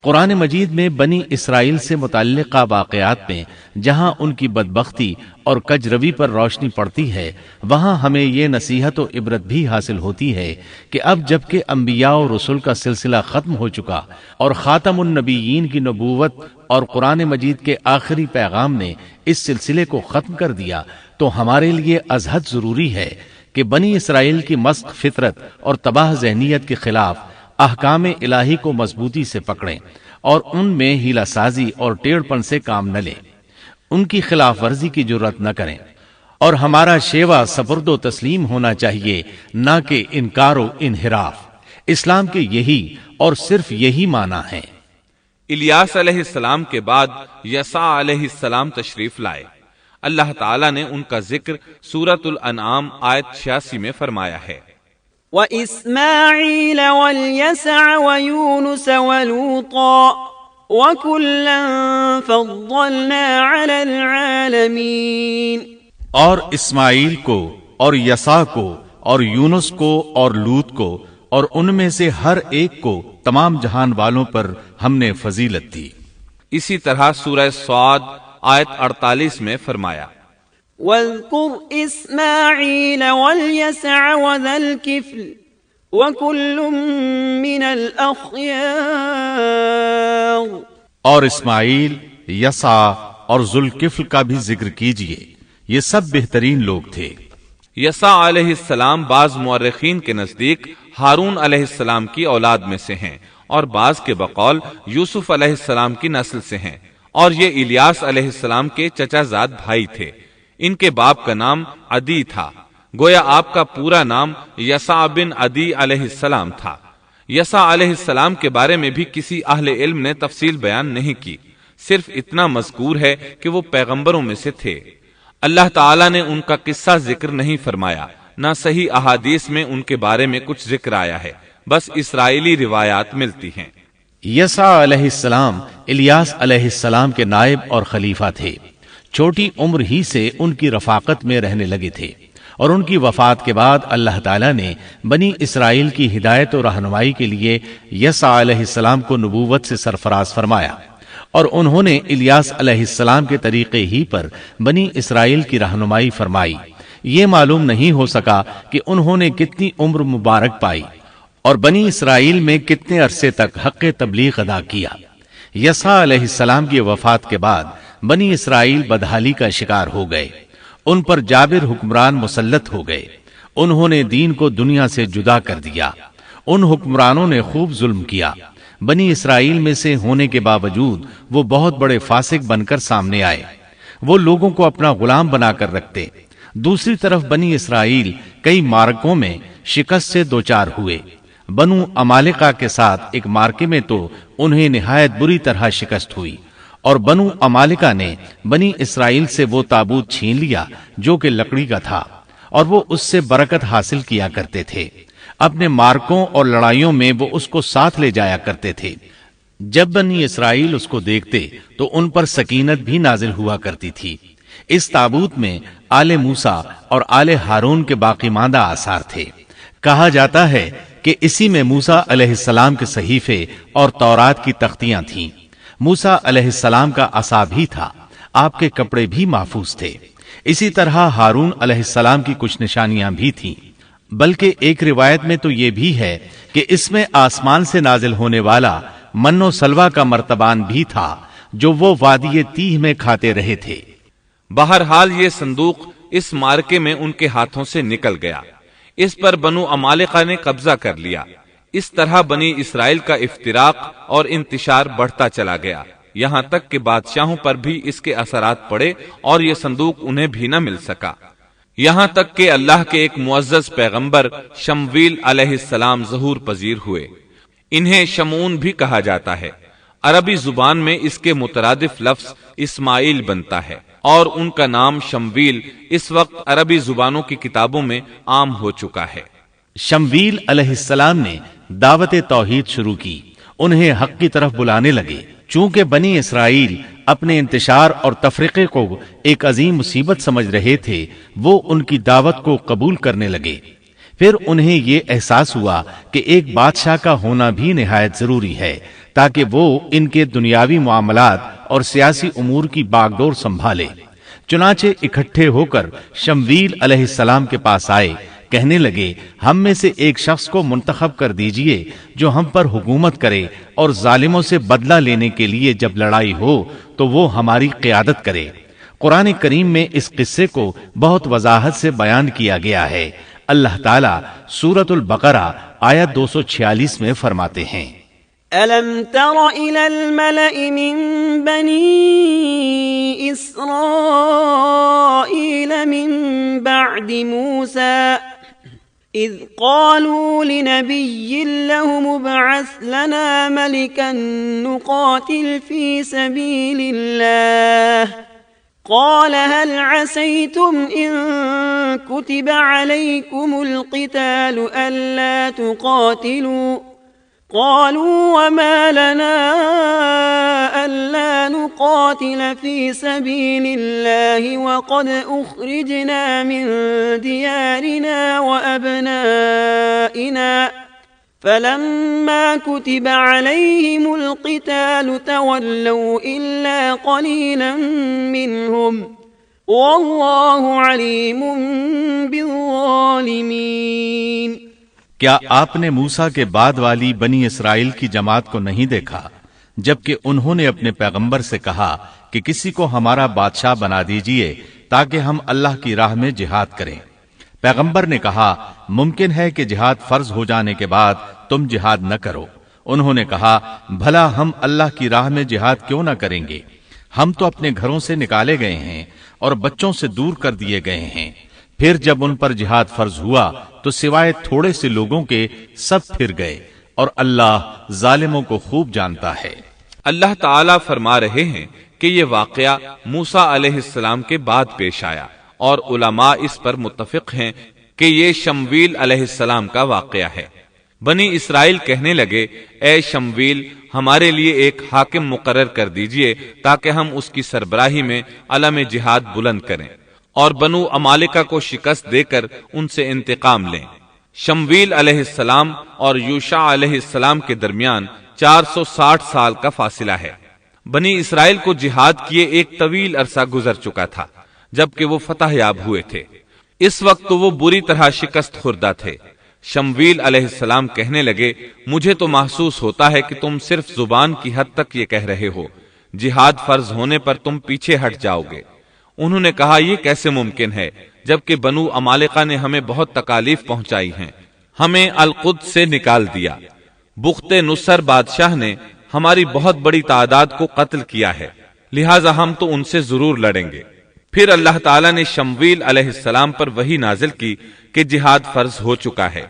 قرآن مجید میں بنی اسرائیل سے متعلقہ واقعات میں جہاں ان کی بدبختی اور کج روی پر روشنی پڑتی ہے، وہاں ہمیں یہ نصیحت و عبرت بھی حاصل ہوتی ہے کہ اب جب کہ انبیاء و رسول کا سلسلہ ختم ہو چکا اور خاتم النبیین کی نبوت اور قرآن مجید کے آخری پیغام نے اس سلسلے کو ختم کر دیا، تو ہمارے لیے ازحد ضروری ہے کہ بنی اسرائیل کی مسخ فطرت اور تباہ ذہنیت کے خلاف احکام الہی کو مضبوطی سے پکڑیں اور ان میں ہیلا سازی اور ٹیڑھ پن سے کام نہ لیں، ان کی خلاف ورزی کی جرات نہ کریں، اور ہمارا شیوا سپرد و تسلیم ہونا چاہیے، نہ کہ انکار و انحراف۔ اسلام کے یہی اور صرف یہی معنی ہے۔ الیاس علیہ السلام کے بعد یسع علیہ السلام تشریف لائے۔ اللہ تعالیٰ نے ان کا ذکر سورۃ الانعام آیت 86 میں فرمایا ہے، وَإِسْمَاعِيلَ وَالْيَسَعَ وَيُونُسَ وَلُوطًا وَكُلًّا فَضَّلْنَا عَلَى الْعَالَمِينَ، اور اسماعیل کو اور یسع کو اور یونس کو اور لوط کو اور ان میں سے ہر ایک کو تمام جہان والوں پر ہم نے فضیلت دی۔ اسی طرح سورہ صاد آیت 48 میں فرمایا، وَاذْكُرْ إِسْمَاعِيلَ وَالْيَسَعَ وَذَا الْكِفْلِ وَكُلٌّ مِّنَ الْأَخْيَارِ، اور اسماعیل، یسع اور ذوالکفل کا بھی ذکر کیجئے، یہ سب بہترین لوگ تھے۔ یسع علیہ السلام بعض مورخین کے نزدیک ہارون علیہ السلام کی اولاد میں سے ہیں، اور بعض کے بقول یوسف علیہ السلام کی نسل سے ہیں، اور یہ الیاس علیہ السلام کے چچا زاد بھائی تھے۔ ان کے باپ کا نام عدی تھا، گویا آپ کا پورا نام یسع بن عدی علیہ السلام تھا۔ یسع علیہ السلام کے بارے میں بھی کسی اہل علم نے تفصیل بیان نہیں کی، صرف اتنا مذکور ہے کہ وہ پیغمبروں میں سے تھے۔ اللہ تعالیٰ نے ان کا قصہ ذکر نہیں فرمایا، نہ صحیح احادیث میں ان کے بارے میں کچھ ذکر آیا ہے، بس اسرائیلی روایات ملتی ہیں۔ یسع علیہ السلام الیاس علیہ السلام کے نائب اور خلیفہ تھے۔ چھوٹی عمر ہی سے ان کی رفاقت میں رہنے لگے تھے، اور ان کی وفات کے بعد اللہ تعالیٰ نے بنی اسرائیل کی ہدایت و رہنمائی کے لیے یسع علیہ السلام کو نبوت سے سرفراز فرمایا، اور انہوں نے الیاس علیہ السلام کے طریقے ہی پر بنی اسرائیل کی رہنمائی فرمائی۔ یہ معلوم نہیں ہو سکا کہ انہوں نے کتنی عمر مبارک پائی اور بنی اسرائیل میں کتنے عرصے تک حق تبلیغ ادا کیا۔ یسع علیہ السلام کی وفات کے بعد بنی اسرائیل بدحالی کا شکار ہو گئے، ان پر جابر حکمران مسلط ہو گئے، انہوں نے دین کو دنیا سے جدا کر دیا، ان حکمرانوں نے خوب ظلم کیا۔ بنی اسرائیل میں سے ہونے کے باوجود وہ بہت بڑے فاسق بن کر سامنے آئے، وہ لوگوں کو اپنا غلام بنا کر رکھتے۔ دوسری طرف بنی اسرائیل کئی مارکوں میں شکست سے دوچار ہوئے۔ بنو عمالقہ کے ساتھ ایک مارکے میں تو انہیں نہایت بری طرح شکست ہوئی، اور بنو عمالقہ نے بنی اسرائیل سے وہ تابوت چھین لیا جو کہ لکڑی کا تھا، اور وہ اس سے برکت حاصل کیا کرتے تھے۔ اپنے مارکوں اور لڑائیوں میں وہ اس کو ساتھ لے جایا کرتے تھے۔ جب بنی اسرائیل اس کو دیکھتے تو ان پر سکینت بھی نازل ہوا کرتی تھی۔ اس تابوت میں آل موسیٰ اور آل ہارون کے باقی ماندہ آثار تھے۔ کہا جاتا ہے کہ اسی میں موسیٰ علیہ السلام کے صحیفے اور تورات کی تختیاں تھیں۔ موسیٰ علیہ السلام کا عصا بھی تھا، آپ کے کپڑے بھی محفوظ تھے۔ اسی طرح ہارون علیہ السلام کی کچھ نشانیاں بھی تھیں، بلکہ ایک روایت میں تو یہ بھی ہے کہ اس میں آسمان سے نازل ہونے والا من و سلوہ کا مرتبان بھی تھا جو وہ وادی تیہ میں کھاتے رہے تھے۔ بہرحال یہ صندوق اس مارکے میں ان کے ہاتھوں سے نکل گیا، اس پر بنو عمالقہ نے قبضہ کر لیا۔ اس طرح بنی اسرائیل کا افتراق اور انتشار بڑھتا چلا گیا، یہاں تک کہ بادشاہوں پر بھی اس کے اثرات پڑے اور یہ صندوق انہیں بھی نہ مل سکا، یہاں تک کہ اللہ کے ایک معزز پیغمبر شمویل علیہ السلام ظہور پذیر ہوئے۔ انہیں شمعون بھی کہا جاتا ہے۔ عربی زبان میں اس کے مترادف لفظ اسماعیل بنتا ہے، اور ان کا نام شمویل اس وقت عربی زبانوں کی کتابوں میں عام ہو چکا ہے۔ شمویل علیہ السلام نے دعوت توحید شروع کی، انہیں حق کی طرف بلانے لگے۔ چونکہ بنی اسرائیل اپنے انتشار اور تفرقے کو ایک عظیم مصیبت سمجھ رہے تھے، وہ ان کی دعوت کو قبول کرنے لگے۔ پھر انہیں یہ احساس ہوا کہ ایک بادشاہ کا ہونا بھی نہایت ضروری ہے تاکہ وہ ان کے دنیاوی معاملات اور سیاسی امور کی باغ ڈور سنبھالے۔ چنانچہ اکٹھے ہو کر شمویل علیہ السلام کے پاس آئے، کہنے لگے ہم میں سے ایک شخص کو منتخب کر دیجئے جو ہم پر حکومت کرے اور ظالموں سے بدلہ لینے کے لیے جب لڑائی ہو تو وہ ہماری قیادت کرے۔ قرآن کریم میں اس قصے کو بہت وضاحت سے بیان کیا گیا ہے۔ اللہ تعالیٰ سورۃ البقرہ آیت 246 میں فرماتے ہیں، أَلَمْ تَرَ إِلَى الْمَلَإِ مِنْ بَنِي إِسْرَائِيلَ مِنْ بَعْدِ مُوسَى إِذْ قَالُوا لِنَبِيٍّ لَهُمُ ابْعَثْ لَنَا مَلِكًا نُقَاتِلْ فِي سَبِيلِ اللَّهِ قال هل عسيتم إن كتب عليكم القتال ألا تقاتلوا قالوا وما لنا ألا نقاتل في سبيل الله وقد أخرجنا من ديارنا وأبنائنا فلما كتب عليهم القتال تولوا إلا قليلا منهم والله عليم بالظالمين۔ کیا آپ نے موسیٰ کے بعد والی بنی اسرائیل کی جماعت کو نہیں دیکھا جبکہ انہوں نے اپنے پیغمبر سے کہا کہ کسی کو ہمارا بادشاہ بنا دیجئے تاکہ ہم اللہ کی راہ میں جہاد کریں؟ پیغمبر نے کہا ممکن ہے کہ جہاد فرض ہو جانے کے بعد تم جہاد نہ کرو۔ انہوں نے کہا بھلا ہم اللہ کی راہ میں جہاد کیوں نہ کریں گے؟ ہم تو اپنے گھروں سے نکالے گئے ہیں اور بچوں سے دور کر دیے گئے ہیں۔ پھر جب ان پر جہاد فرض ہوا تو سوائے تھوڑے سے لوگوں کے سب پھر گئے، اور اللہ ظالموں کو خوب جانتا ہے۔ اللہ تعالیٰ فرما رہے ہیں کہ یہ واقعہ موسیٰ علیہ السلام کے بعد پیش آیا، اور علماء اس پر متفق ہیں کہ یہ شمویل علیہ السلام کا واقعہ ہے۔ بنی اسرائیل کہنے لگے اے شمویل ہمارے لیے ایک حاکم مقرر کر دیجئے تاکہ ہم اس کی سربراہی میں علم جہاد بلند کریں اور بنو عمالقہ کو شکست دے کر ان سے انتقام لیں۔ شمویل علیہ السلام اور یوشع علیہ السلام کے درمیان 460 سال کا فاصلہ ہے۔ بنی اسرائیل کو جہاد کیے ایک طویل عرصہ گزر چکا تھا جبکہ وہ فتح یاب ہوئے تھے۔ اس وقت تو وہ بری طرح شکست خوردہ تھے۔ شمویل علیہ السلام کہنے لگے مجھے تو محسوس ہوتا ہے کہ تم صرف زبان کی حد تک یہ کہہ رہے ہو، جہاد فرض ہونے پر تم پیچھے ہٹ جاؤ گے۔ انہوں نے کہا یہ کیسے ممکن ہے جبکہ بنو عمالقہ نے ہمیں بہت تکالیف پہنچائی ہیں، ہمیں القدس سے نکال دیا۔ بخت نصر بادشاہ نے ہماری بہت بڑی تعداد کو قتل کیا ہے، لہٰذا ہم تو ان سے ضرور لڑیں گے۔ پھر اللہ تعالیٰ نے شمویل علیہ السلام پر وحی نازل کی کہ جہاد فرض ہو چکا ہے۔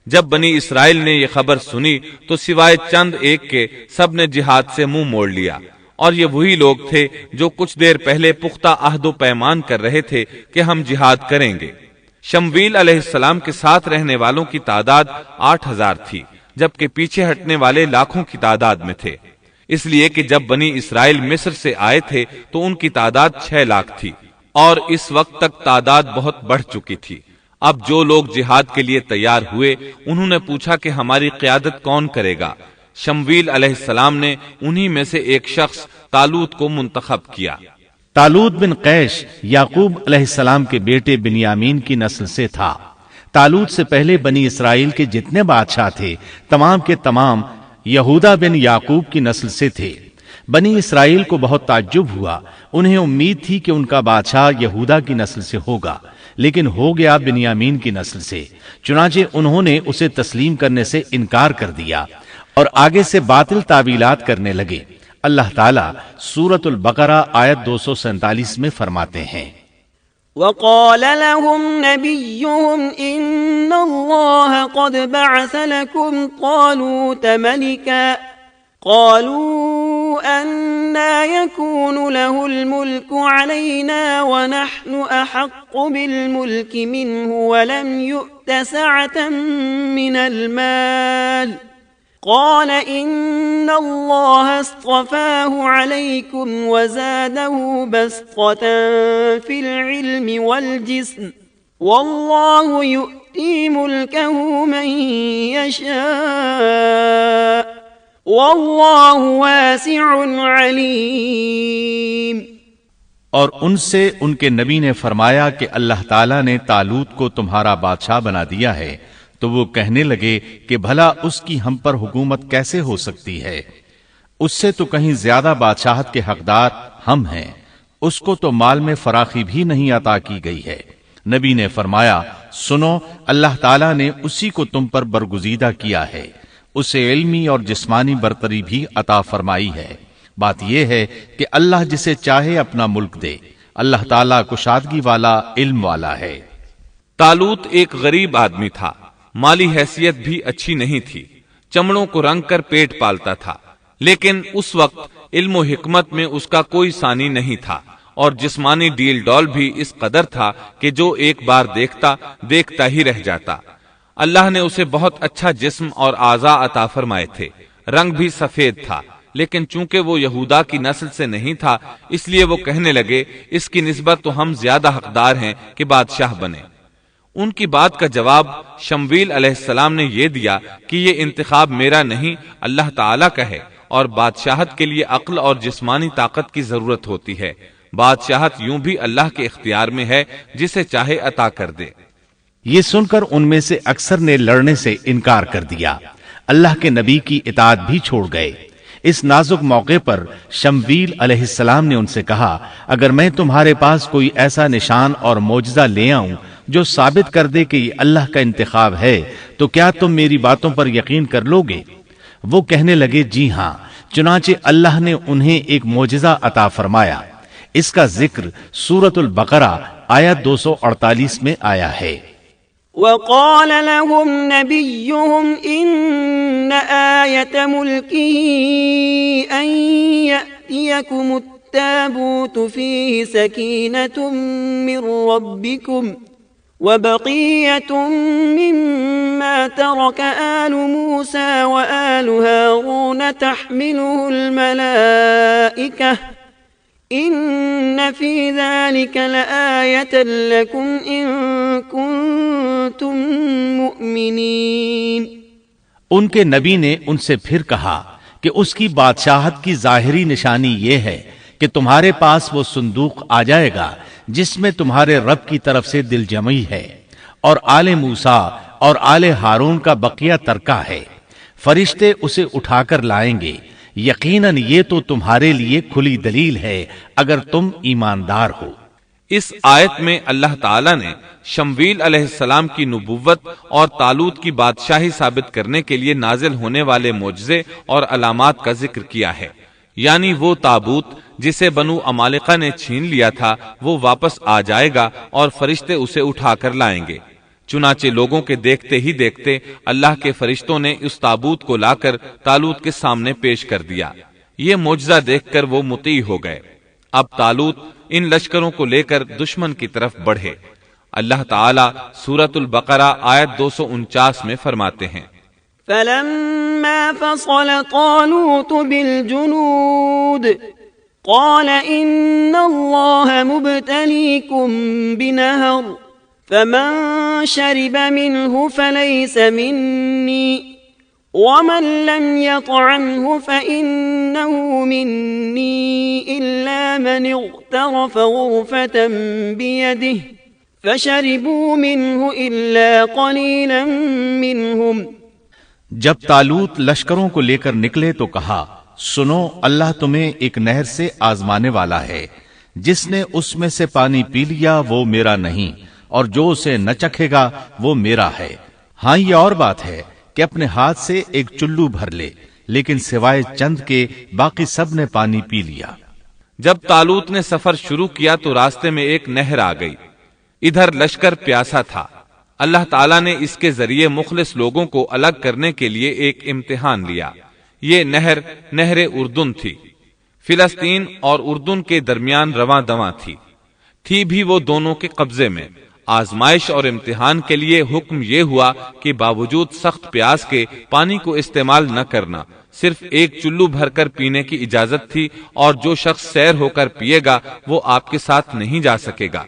جب بنی اسرائیل نے یہ خبر سنی تو سوائے چند ایک کے سب نے جہاد سے منہ موڑ لیا، اور یہ وہی لوگ تھے جو کچھ دیر پہلے پختہ عہد و پیمان کر رہے تھے کہ ہم جہاد کریں گے۔ شمویل علیہ السلام کے ساتھ رہنے والوں کی تعداد 8000 تھی، جبکہ پیچھے ہٹنے والے لاکھوں کی تعداد میں تھے، اس لیے کہ جب بنی اسرائیل مصر سے آئے تھے تو ان کی تعداد 6 لاکھ تھی، اور اس وقت تک تعداد بہت بڑھ چکی تھی۔ اب جو لوگ جہاد کے لیے تیار ہوئے انہوں نے پوچھا کہ ہماری قیادت کون کرے گا؟ شمویل علیہ السلام نے انہی میں سے ایک شخص طالوت کو منتخب کیا۔ طالوت بن قیش یعقوب علیہ السلام کے بیٹے بنیامین کی نسل سے تھا۔ طالوت سے پہلے بنی اسرائیل کے جتنے بادشاہ تھے تمام کے تمام یہودا بن یعقوب کی نسل سے تھے۔ بنی اسرائیل کو بہت تعجب ہوا، انہیں امید تھی کہ ان کا بادشاہ یہودا کی نسل سے ہوگا، لیکن ہو گیا بنیامین کی نسل سے۔ چنانچہ انہوں نے اسے تسلیم کرنے سے انکار کر دیا اور آگے سے باطل تعویلات کرنے لگے۔ اللہ تعالیٰ سورۃ البقرہ آیت 247 میں فرماتے ہیں، وقال لهم نبيهم إن الله قد بعث لكم طالوت ملكا قالوا أنا يكون له الملك علينا ونحن أحق بالملك منه ولم يؤت سعة من المال قال إن الله اصطفاه عليكم وزاده بسطة في العلم والجسم والله يؤتي ملكه من يشاء والله واسع عليم۔ اور ان سے ان کے نبی نے فرمایا کہ اللہ تعالیٰ نے طالوت کو تمہارا بادشاہ بنا دیا ہے، تو وہ کہنے لگے کہ بھلا اس کی ہم پر حکومت کیسے ہو سکتی ہے؟ اس سے تو کہیں زیادہ بادشاہت کے حقدار ہم ہیں، اس کو تو مال میں فراخی بھی نہیں عطا کی گئی ہے۔ نبی نے فرمایا، سنو، اللہ تعالیٰ نے اسی کو تم پر برگزیدہ کیا ہے، اسے علمی اور جسمانی برتری بھی عطا فرمائی ہے۔ بات یہ ہے کہ اللہ جسے چاہے اپنا ملک دے، اللہ تعالیٰ کشادگی والا، علم والا ہے۔ طالوت ایک غریب آدمی تھا، مالی حیثیت بھی اچھی نہیں تھی، چمڑوں کو رنگ کر پیٹ پالتا تھا، لیکن اس وقت علم و حکمت میں اس کا کوئی ثانی نہیں تھا، اور جسمانی ڈیل ڈول بھی اس قدر تھا کہ جو ایک بار دیکھتا ہی رہ جاتا۔ اللہ نے اسے بہت اچھا جسم اور اعضاء عطا فرمائے تھے، رنگ بھی سفید تھا، لیکن چونکہ وہ یہودا کی نسل سے نہیں تھا، اس لیے وہ کہنے لگے اس کی نسبت تو ہم زیادہ حقدار ہیں کہ بادشاہ بنے۔ ان کی بات کا جواب شمویل علیہ السلام نے یہ دیا کہ یہ انتخاب میرا نہیں، اللہ تعالیٰ کا ہے، اور بادشاہت کے لیے عقل اور جسمانی طاقت کی ضرورت ہوتی ہے۔ بادشاہت یوں بھی اللہ کے اختیار میں ہے، جسے چاہے عطا کر دے۔ یہ سن کر ان میں سے اکثر نے لڑنے سے انکار کر دیا، اللہ کے نبی کی اطاعت بھی چھوڑ گئے۔ اس نازک موقع پر شمویل علیہ السلام نے ان سے کہا، اگر میں تمہارے پاس کوئی ایسا نشان اور معجزہ لے آؤں جو ثابت کر دے کہ یہ اللہ کا انتخاب ہے، تو کیا تم میری باتوں پر یقین کر لو گے؟ وہ کہنے لگے، جی ہاں۔ چنانچہ اللہ نے انہیں ایک معجزہ عطا فرمایا۔ اس کا ذکر سورۃ البقرہ آیت 248 میں آیا ہے۔ وقال لهم نبيهم إن آية ملكه أن يأتيكم التابوت فيه سكينة من ربكم وبقية مما ترك آل موسى وآل هارون تحمله الملائكة إن في ذلك لآية لكم إن كنتم مؤمنين۔ ان کے نبی نے ان سے پھر کہا کہ اس کی بادشاہت کی ظاہری نشانی یہ ہے کہ تمہارے پاس وہ صندوق آ جائے گا جس میں تمہارے رب کی طرف سے دل جمعی ہے، اور آل موسیٰ اور آل ہارون کا بقیہ ترکہ ہے، فرشتے اسے اٹھا کر لائیں گے۔ یقیناً یہ تو تمہارے لیے کھلی دلیل ہے اگر تم ایماندار ہو۔ اس آیت میں اللہ تعالیٰ نے شمویل علیہ السلام کی نبوت اور طالوت کی بادشاہی ثابت کرنے کے لیے نازل ہونے والے معجزے اور علامات کا ذکر کیا ہے، یعنی وہ تابوت جسے بنو عمالقہ نے چھین لیا تھا وہ واپس آ جائے گا اور فرشتے اسے اٹھا کر لائیں گے۔ چنانچہ لوگوں کے دیکھتے ہی دیکھتے اللہ کے فرشتوں نے اس تابوت کو لا کر طالوت کے سامنے پیش کر دیا۔ یہ معجزہ دیکھ کر وہ مطیع ہو گئے۔ اب طالوت ان لشکروں کو لے کر دشمن کی طرف بڑھے۔ اللہ تعالیٰ سورۃ البقرہ آیت 249 میں فرماتے ہیں، فلما فصل طالوت بالجنود قال إن الله مبتليكم بنهر فمن شرب منه فليس مني ومن لم يطعمه فإنه مني إلا من اغترف غرفة بيده فشربوا منه إلا قليلا منهم۔ جب طالوت لشکروں کو لے کر نکلے تو کہا، سنو، اللہ تمہیں ایک نہر سے آزمانے والا ہے، جس نے اس میں سے پانی پی لیا وہ میرا نہیں، اور جو اسے نہ چکھے گا وہ میرا ہے۔ ہاں، یہ اور بات ہے کہ اپنے ہاتھ سے ایک چلو بھر لے، لیکن سوائے چند کے باقی سب نے پانی پی لیا۔ جب طالوت نے سفر شروع کیا تو راستے میں ایک نہر آ گئی، ادھر لشکر پیاسا تھا۔ اللہ تعالیٰ نے اس کے ذریعے مخلص لوگوں کو الگ کرنے کے لیے ایک امتحان لیا۔ یہ نہر اردن تھی، فلسطین اور اردن کے درمیان رواں دواں تھی بھی وہ دونوں کے قبضے میں۔ آزمائش اور امتحان کے لیے حکم یہ ہوا کہ باوجود سخت پیاس کے پانی کو استعمال نہ کرنا، صرف ایک چلو بھر کر پینے کی اجازت تھی، اور جو شخص سیر ہو کر پیے گا وہ آپ کے ساتھ نہیں جا سکے گا۔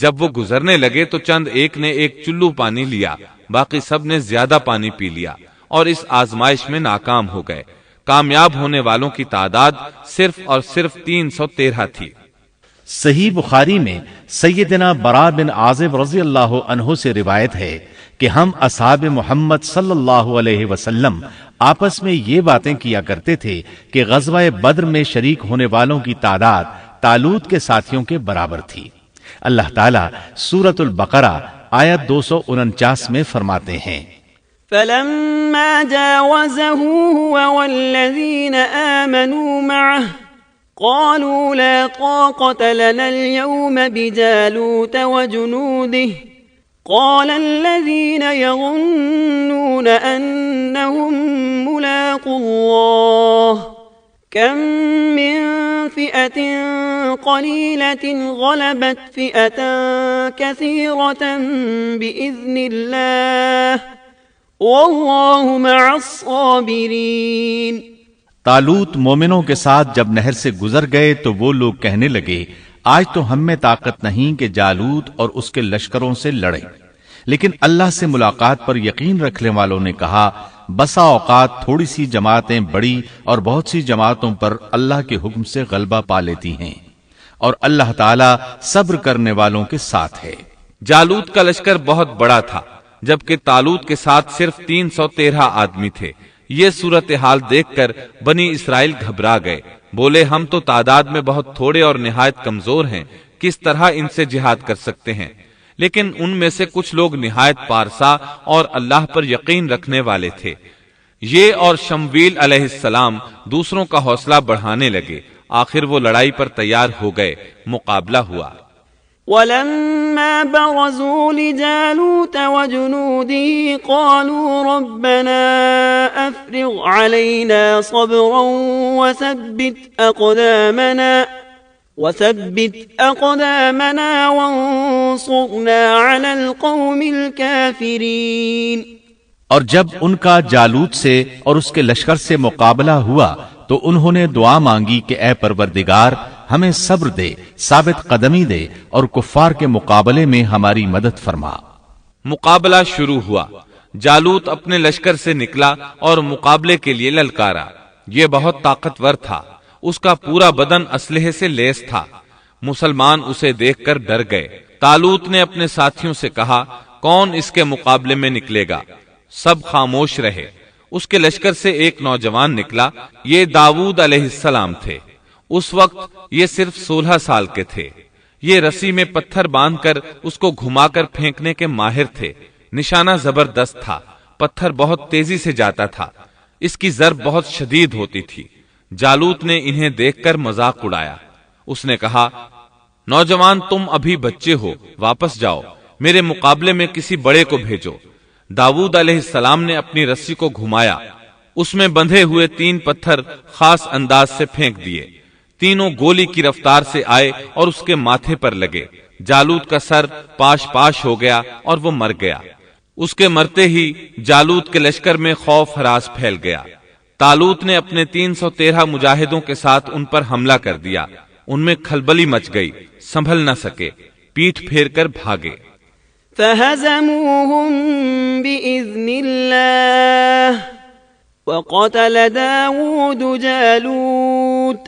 جب وہ گزرنے لگے تو چند ایک نے ایک چلو پانی لیا، باقی سب نے زیادہ پانی پی لیا اور اس آزمائش میں ناکام ہو گئے۔ کامیاب ہونے والوں کی تعداد صرف اور صرف 313 تھی۔ صحیح بخاری میں سیدنا برا بن عازب رضی اللہ عنہ سے روایت ہے کہ ہم اصحاب محمد صلی اللہ علیہ وسلم آپس میں یہ باتیں کیا کرتے تھے کہ غزوہ بدر میں شریک ہونے والوں کی تعداد طالوت کے ساتھیوں کے برابر تھی۔ اللہ تعالیٰ سورۃ البقرہ آیت 249 میں فرماتے ہیں، فلما جاوزه هو والذين آمنوا معه قالوا لا طاقة لنا اليوم بجالوت وجنوده قال الذين يظنون أنهم ملاقو الله كم من فئة قليلة غلبت فئة كثيرة بإذن الله واللہ مع الصابرین۔ طالوت مومنوں کے ساتھ جب نہر سے گزر گئے تو وہ لوگ کہنے لگے، آج تو ہم میں طاقت نہیں کہ جالوت اور اس کے لشکروں سے لڑیں، لیکن اللہ سے ملاقات پر یقین رکھنے والوں نے کہا، بسا اوقات تھوڑی سی جماعتیں بڑی اور بہت سی جماعتوں پر اللہ کے حکم سے غلبہ پا لیتی ہیں، اور اللہ تعالیٰ صبر کرنے والوں کے ساتھ ہے۔ جالوت کا لشکر بہت بڑا تھا، جبکہ طالوت کے ساتھ صرف 313 آدمی تھے۔ یہ صورتحال دیکھ کر بنی اسرائیل گھبرا گئے، بولے ہم تو تعداد میں بہت تھوڑے اور نہایت کمزور ہیں، کس طرح ان سے جہاد کر سکتے ہیں؟ لیکن ان میں سے کچھ لوگ نہایت پارسا اور اللہ پر یقین رکھنے والے تھے۔ یہ اور شمویل علیہ السلام دوسروں کا حوصلہ بڑھانے لگے، آخر وہ لڑائی پر تیار ہو گئے، مقابلہ ہوا۔ ولما برزوا لجالوت وجنوده قالوا ربنا افرغ علينا صبرا وثبت اقدامنا وانصرنا على القوم الكافرين۔ اور جب ان کا جالوت سے اور اس کے لشکر سے مقابلہ ہوا تو انہوں نے دعا مانگی کہ اے پروردگار ہمیں صبر دے، ثابت قدمی دے اور کفار کے مقابلے میں ہماری مدد فرما۔ مقابلہ شروع ہوا۔ جالوت اپنے لشکر سے نکلا اور مقابلے کے لیے للکارا۔ یہ بہت طاقتور تھا، اس کا پورا بدن اسلحے سے لیس تھا۔ مسلمان اسے دیکھ کر ڈر گئے۔ طالوت نے اپنے ساتھیوں سے کہا، کون اس کے مقابلے میں نکلے گا؟ سب خاموش رہے۔ اس کے لشکر سے ایک نوجوان نکلا، یہ داؤد علیہ السلام تھے۔ اس وقت یہ صرف 16 سال کے تھے۔ یہ رسی میں پتھر باندھ کر اس کو گھما کر پھینکنے کے ماہر تھے۔ نشانہ زبردست تھا، پتھر بہت تیزی سے جاتا تھا، اس کی ضرب بہت شدید ہوتی تھی۔ جالوت نے انہیں دیکھ کر مذاق اڑایا۔ اس نے کہا، نوجوان تم ابھی بچے ہو، واپس جاؤ، میرے مقابلے میں کسی بڑے کو بھیجو۔ داؤد علیہ السلام نے اپنی رسی کو گھمایا، اس میں بندھے ہوئے 3 پتھر خاص انداز سے پھینک دیے۔ تینوں گولی کی رفتار سے آئے اور اس کے ماتھے پر لگے۔ جالوت کا سر پاش پاش ہو گیا اور وہ مر گیا۔ اس کے مرتے ہی جالوت کے لشکر میں خوف ہراس پھیل گیا۔ طالوت نے اپنے 313 مجاہدوں کے ساتھ ان پر حملہ کر دیا۔ ان میں کھلبلی مچ گئی، سنبھل نہ سکے، پیٹھ پھیر کر بھاگے۔ فہزموہم بإذن اللہ وقتل داود جالوت۔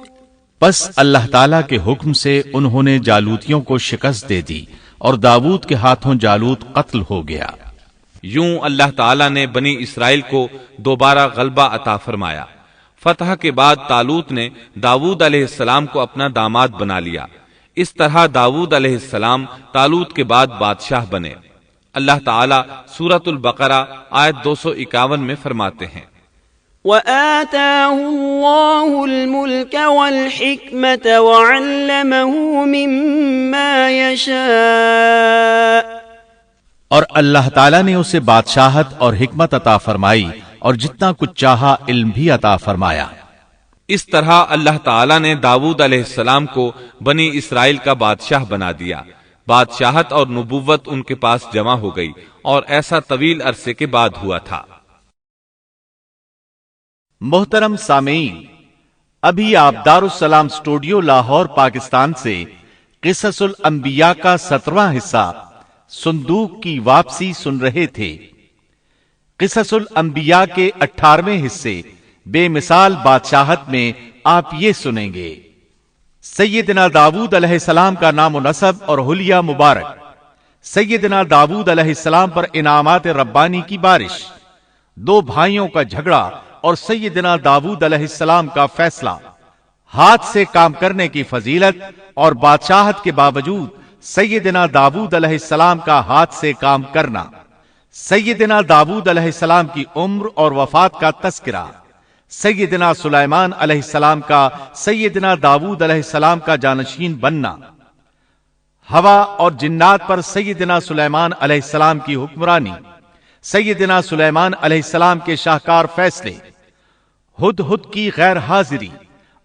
پس اللہ تعالیٰ کے حکم سے انہوں نے جالوتیوں کو شکست دے دی اور داود کے ہاتھوں جالوت قتل ہو گیا۔ یوں اللہ تعالیٰ نے بنی اسرائیل کو دوبارہ غلبہ عطا فرمایا۔ فتح کے بعد طالوت نے داؤد علیہ السلام کو اپنا داماد بنا لیا۔ اس طرح داؤد علیہ السلام طالوت کے بعد بادشاہ بنے۔ اللہ تعالیٰ سورۃ البقرہ آیت 251 میں فرماتے ہیں، وَآتَاهُ اللَّهُ الْمُلْكَ وَالْحِكْمَةَ وَعَلَّمَهُ مِمَّا يَشَاءُ۔ اور اللہ تعالیٰ نے اسے بادشاہت اور حکمت عطا فرمائی اور جتنا کچھ چاہا علم بھی عطا فرمایا۔ اس طرح اللہ تعالیٰ نے داؤد علیہ السلام کو بنی اسرائیل کا بادشاہ بنا دیا۔ بادشاہت اور نبوت ان کے پاس جمع ہو گئی، اور ایسا طویل عرصے کے بعد ہوا تھا۔ محترم سامعین، ابھی آپ دارالسلام اسٹوڈیو لاہور پاکستان سے قصص الانبیاء کا 17واں حصہ صندوق کی واپسی سن رہے تھے۔ قصص الانبیاء کے 18ویں حصے بے مثال بادشاہت میں آپ یہ سنیں گے۔ سیدنا داؤد علیہ السلام کا نام و نسب اور حلیہ مبارک۔ سیدنا داؤد علیہ السلام پر انعامات ربانی کی بارش، 2 بھائیوں کا جھگڑا اور سیدنا داؤد علیہ السلام کا فیصلہ، ہاتھ سے کام کرنے کی فضیلت اور بادشاہت کے باوجود سیدنا داؤد علیہ السلام کا ہاتھ سے کام کرنا، سیدنا داؤد علیہ السلام کی عمر اور وفات کا تذکرہ، سیدنا سلیمان علیہ السلام کا سیدنا داؤد علیہ السلام کا جانشین بننا، ہوا اور جنات پر سیدنا سلیمان علیہ السلام کی حکمرانی، سیدنا سلیمان علیہ السلام کے شاہکار فیصلے، ہدہد کی غیر حاضری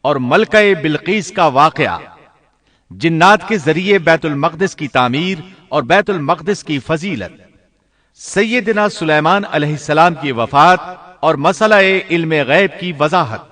اور ملکہ بلقیس کا واقعہ، جنات کے ذریعے بیت المقدس کی تعمیر اور بیت المقدس کی فضیلت، سیدنا سلیمان علیہ السلام کی وفات اور مسئلہ علم غیب کی وضاحت،